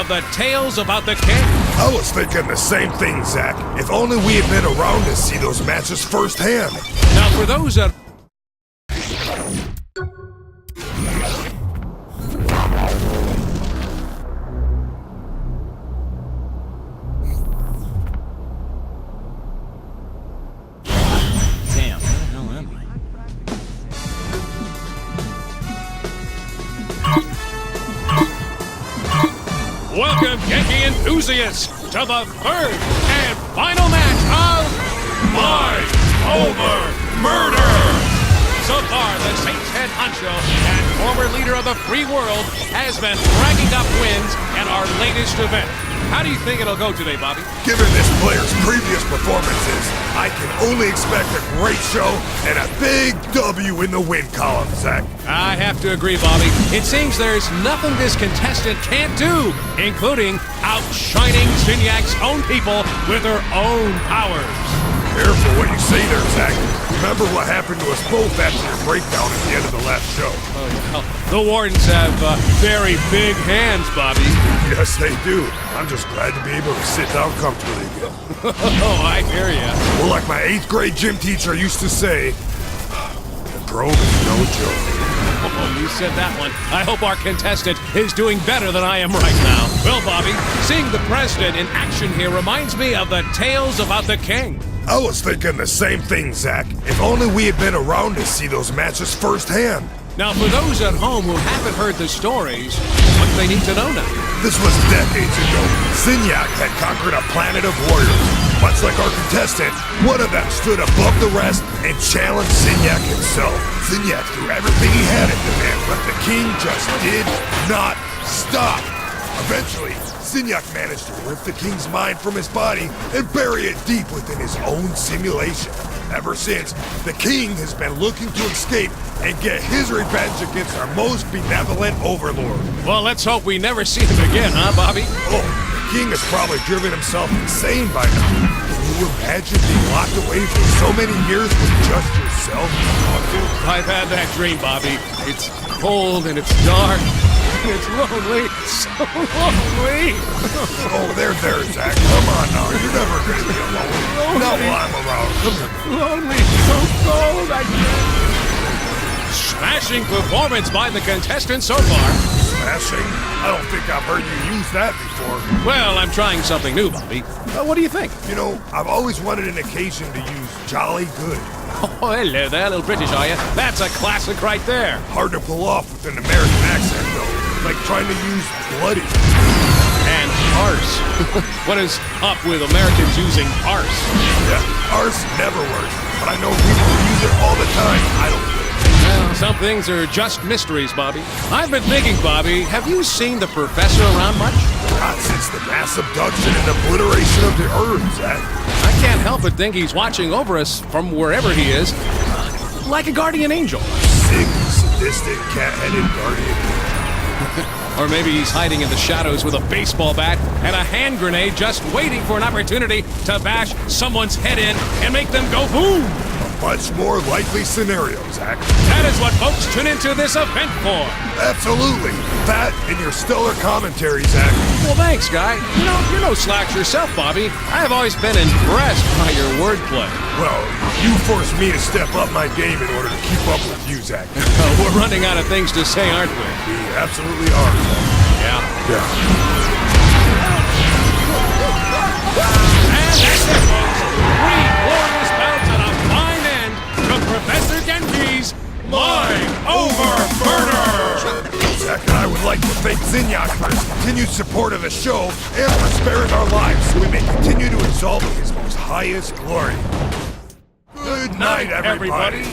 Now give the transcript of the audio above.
of the tales about the king. I was thinking the same thing, Zach. If only we had been around to see those matches firsthand. Now, for those that... Damn, where the hell am I? Welcome, Genki enthusiasts, to the third and final match of Mind Over Murder! So far, the Saints head honcho and former leader of the free world has been racking up wins in our latest event. How do you think it'll go today, Bobby? Given this player's previous performances, I can only expect a great show and a big W in the win column, Zach. I have to agree, Bobby. It seems there's nothing this contestant can't do, including outshining Zinyak's own people with her own powers. Careful what you say there, Zach. Remember what happened to us both after your breakdown at the end of the last show. Oh, well, the Wardens have very big hands, Bobby. Yes, they do. I'm just glad to be able to sit down comfortably again. Oh, I hear ya. Well, like my 8th grade gym teacher used to say, the Grove is no joke. Oh, you said that one. I hope our contestant is doing better than I am right now. Well, Bobby, seeing the president in action here reminds me of the tales about the king. I was thinking the same thing, Zach. If only we had been around to see those matches firsthand. Now, for those at home who haven't heard the stories, what do they need to know now? This was decades ago. Zinyak had conquered a planet of warriors. Much like our contestant, one of them stood above the rest and challenged Zinyak himself. Zinyak threw everything he had at the man, but the king just did not stop. Eventually, Zinyak managed to rip the king's mind from his body and bury it deep within his own simulation. Ever since, the king has been looking to escape and get his revenge against our most benevolent overlord. Well, let's hope we never see him again, huh, Bobby? Oh, the king has probably driven himself insane by now. Can you imagine being locked away for so many years with just yourself? Oh, dude, I've had that dream, Bobby. It's cold and it's dark. It's lonely. So lonely. Oh, there, Zach. Come on now. You're never going to be alone. Not while I'm around. Come here. Lonely. So cold. I can't. Smashing performance by the contestant so far. Smashing? I don't think I've heard you use that before. Well, I'm trying something new, Bobby. What do you think? You know, I've always wanted an occasion to use jolly good. Oh, hello there, little British, are you? That's a classic right there. Hard to pull off with an American accent, though. Like trying to use bloody. And arse. What is up with Americans using arse? Yeah, arse never works. But I know people who use it all the time. I don't do it. Well, some things are just mysteries, Bobby. I've been thinking, Bobby, have you seen the professor around much? Not since the mass abduction and obliteration of the Earth, Zach. I can't help but think he's watching over us from wherever he is. Like a guardian angel. Sick, sadistic, cat-headed guardian. Or maybe he's hiding in the shadows with a baseball bat and a hand grenade just waiting for an opportunity to bash someone's head in and make them go boom! A much more likely scenario, Zach. That is what folks tune into this event for. Absolutely. That and your stellar commentary, Zach. Well, thanks, guy. You're no slouch yourself, Bobby. I have always been impressed by your wordplay. Well, you forced me to step up my game in order to keep up with you, Zach. We're running out of things to say, aren't we? We absolutely are, Zach. Yeah. Yeah. And that's it, folks. 3 glorious bouts and a fine end to Professor Genki's Mind Over Murder! Zach and I would like to thank Zinyak for his continued support of the show and for sparing our lives so we may continue to exalt his most highest glory. Good night, everybody.